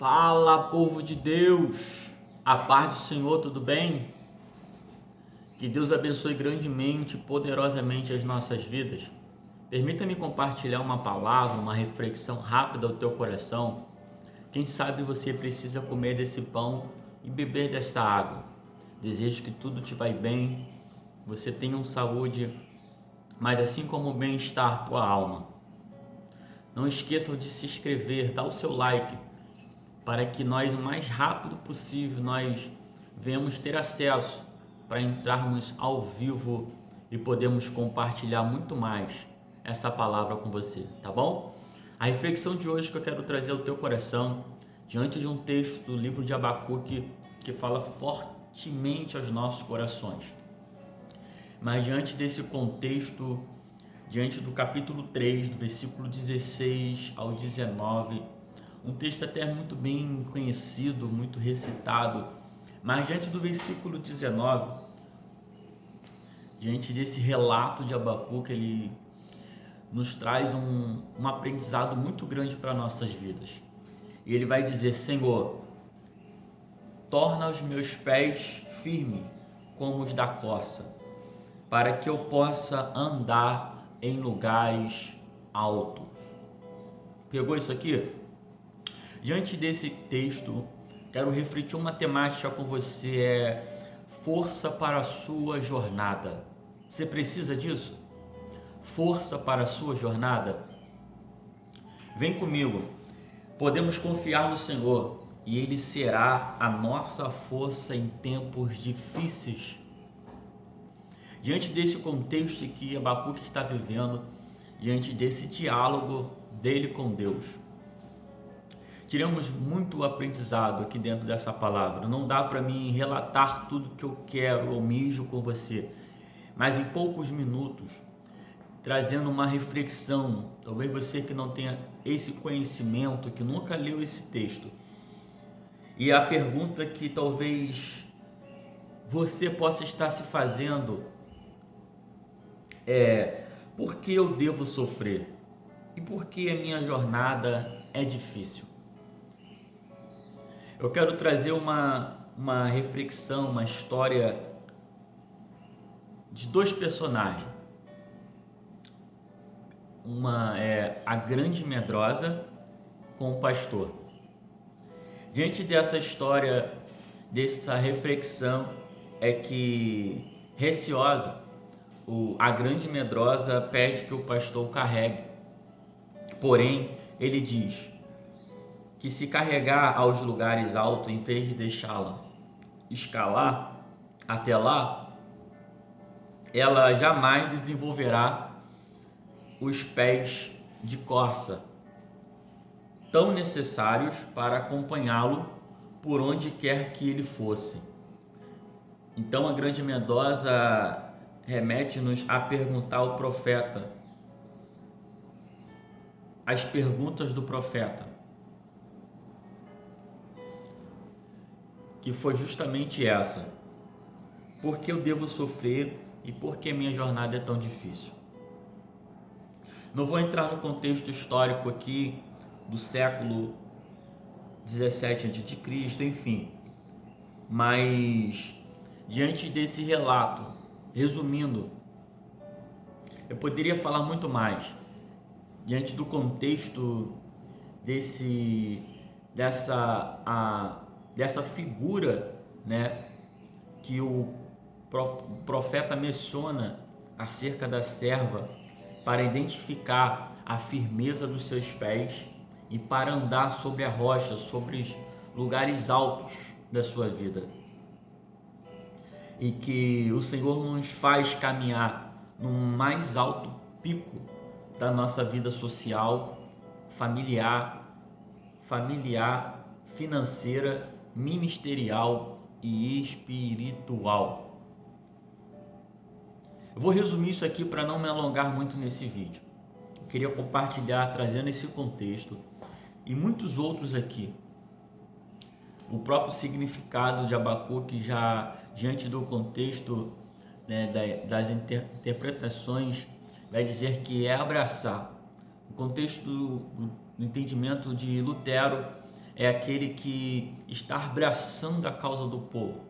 Fala, povo de Deus, a paz do Senhor, tudo bem? Que Deus abençoe grandemente, poderosamente as nossas vidas. Permita-me compartilhar uma palavra, uma reflexão rápida ao teu coração. Quem sabe você precisa comer desse pão e beber desta água. Desejo que tudo te vai bem, você tenha saúde, mas assim como o bem-estar tua alma. Não esqueçam de se inscrever, dar o seu like, para que nós, o mais rápido possível, nós venhamos ter acesso para entrarmos ao vivo e podermos compartilhar muito mais essa palavra com você, tá bom? A reflexão de hoje que eu quero trazer ao teu coração, diante de um texto do livro de Abacuque que fala fortemente aos nossos corações. Mas diante desse contexto, diante do capítulo 3, do versículo 16 ao 19, um texto até muito bem conhecido, muito recitado, mas diante do versículo 19, diante desse relato de Abacuque, ele nos traz um aprendizado muito grande para nossas vidas. E ele vai dizer: Senhor, torna os meus pés firmes como os da corça, para que eu possa andar em lugares altos. Pegou isso aqui? Diante desse texto, quero refletir uma temática com você, força para a sua jornada. Você precisa disso? Força para a sua jornada? Vem comigo. Podemos confiar no Senhor e Ele será a nossa força em tempos difíceis. Diante desse contexto que Abacuque está vivendo, diante desse diálogo dele com Deus, tiramos muito aprendizado aqui dentro dessa palavra. Não dá para mim relatar tudo que eu quero ou mijo com você, mas em poucos minutos, trazendo uma reflexão, talvez você que não tenha esse conhecimento, que nunca leu esse texto, e a pergunta que talvez você possa estar se fazendo é: por que eu devo sofrer? E por que a minha jornada é difícil? Eu quero trazer uma reflexão, uma história de dois personagens. Uma é a grande medrosa com o pastor. Diante dessa história, dessa reflexão, é que receosa, a grande medrosa pede que o pastor o carregue. Porém, ele diz que se carregar aos lugares altos, em vez de deixá-la escalar até lá, ela jamais desenvolverá os pés de corça tão necessários para acompanhá-lo por onde quer que ele fosse. Então a grande medrosa remete-nos a perguntar ao profeta, as perguntas do profeta, que foi justamente essa: por que eu devo sofrer e por que minha jornada é tão difícil? Não vou entrar no contexto histórico aqui do século 17 a.C., enfim, mas diante desse relato, resumindo, eu poderia falar muito mais. Diante do contexto dessa figura, né, que o profeta menciona acerca da serva, para identificar a firmeza dos seus pés e para andar sobre a rocha, sobre os lugares altos da sua vida. E que o Senhor nos faz caminhar no mais alto pico da nossa vida social, familiar, financeira, ministerial e espiritual. Eu vou resumir isso aqui para não me alongar muito nesse vídeo. Eu queria compartilhar, trazendo esse contexto e muitos outros aqui, o próprio significado de Abacuque, já diante do contexto, né, das interpretações, vai dizer que é abraçar. O contexto do entendimento de Lutero é aquele que está abraçando a causa do povo.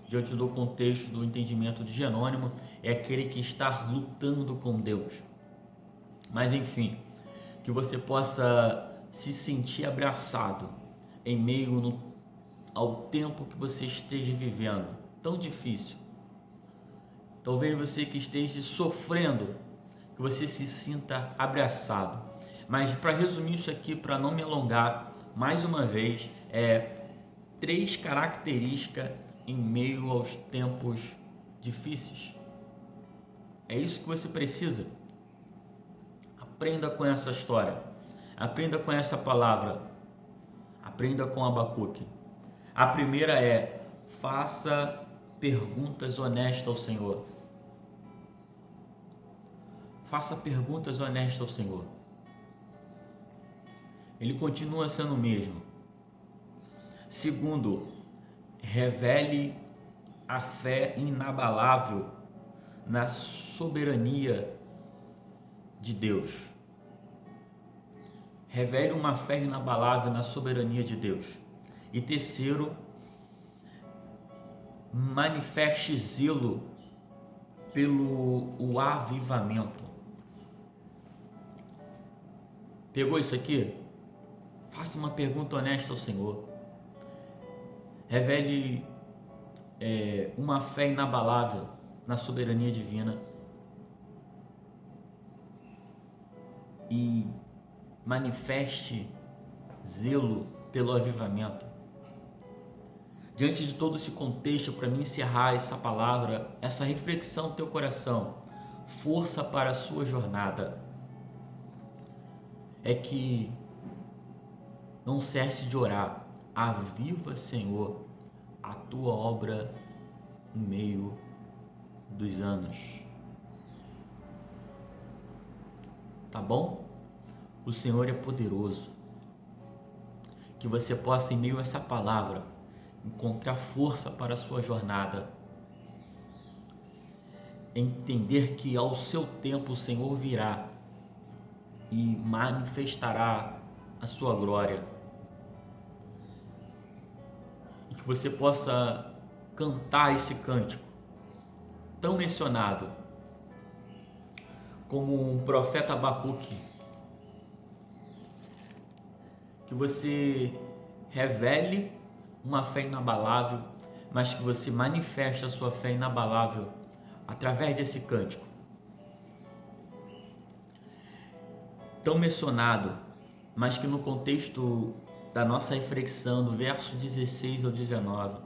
Diante do contexto do entendimento de Jerônimo, é aquele que está lutando com Deus. Mas enfim, que você possa se sentir abraçado em meio ao tempo que você esteja vivendo, tão difícil. Talvez você que esteja sofrendo, que você se sinta abraçado. Mas para resumir isso aqui, para não me alongar, mais uma vez, 3 características em meio aos tempos difíceis. É isso que você precisa. Aprenda com essa história. Aprenda com essa palavra. Aprenda com Abacuque. A primeira é: faça perguntas honestas ao Senhor. Faça perguntas honestas ao Senhor. Ele continua sendo o mesmo. Segundo, revele a fé inabalável na soberania de Deus. Revele uma fé inabalável na soberania de Deus. E terceiro, manifeste zelo pelo avivamento. Pegou isso aqui? Faça uma pergunta honesta ao Senhor. Revele uma fé inabalável na soberania divina. E manifeste zelo pelo avivamento. Diante de todo esse contexto, para mim encerrar essa palavra, essa reflexão no teu coração, força para a sua jornada, é que não cesse de orar. Aviva, Senhor, a tua obra no meio dos anos. Tá bom? O Senhor é poderoso. Que você possa, em meio a essa palavra, encontrar força para a sua jornada. Entender que ao seu tempo o Senhor virá e manifestará a sua glória. E que você possa cantar esse cântico tão mencionado como um profeta Abacuque. Que você revele uma fé inabalável, mas que você manifeste a sua fé inabalável através desse cântico. Tão mencionado, mas que no contexto da nossa reflexão, do verso 16 ao 19,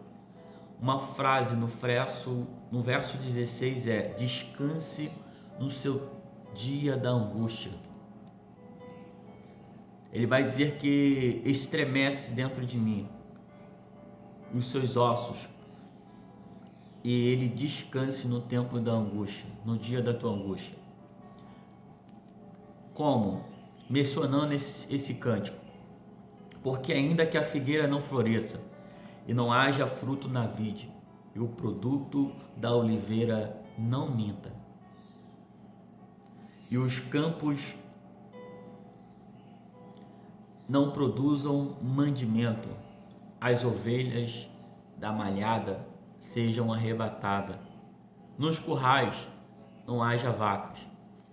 uma frase no verso 16 é: descanse no seu dia da angústia. Ele vai dizer que estremece dentro de mim os seus ossos, e ele descanse no tempo da angústia, no dia da tua angústia. Como? Mencionando esse cântico. Porque ainda que a figueira não floresça, e não haja fruto na vide, e o produto da oliveira não minta, e os campos não produzam mandimento, as ovelhas da malhada sejam arrebatadas, nos currais não haja vacas,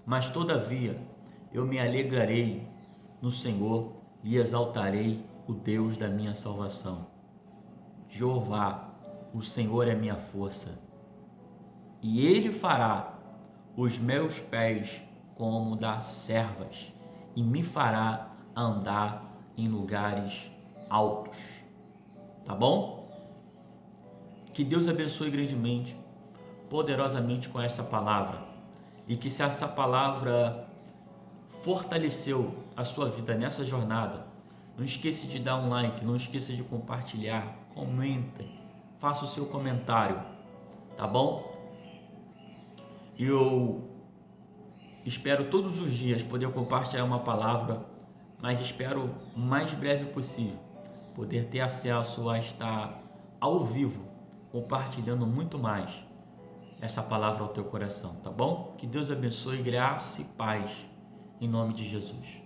mas todavia eu me alegrarei no Senhor e exaltarei o Deus da minha salvação. Jeová, o Senhor é minha força, e Ele fará os meus pés como das servas, e me fará andar em lugares altos. Tá bom? Que Deus abençoe grandemente, poderosamente com essa palavra, e que se essa palavra fortaleceu a sua vida nessa jornada, não esqueça de dar um like, não esqueça de compartilhar, comenta, faça o seu comentário, tá bom? E eu espero todos os dias poder compartilhar uma palavra, mas espero o mais breve possível poder ter acesso a estar ao vivo, compartilhando muito mais essa palavra ao teu coração, tá bom? Que Deus abençoe, graça e paz, em nome de Jesus.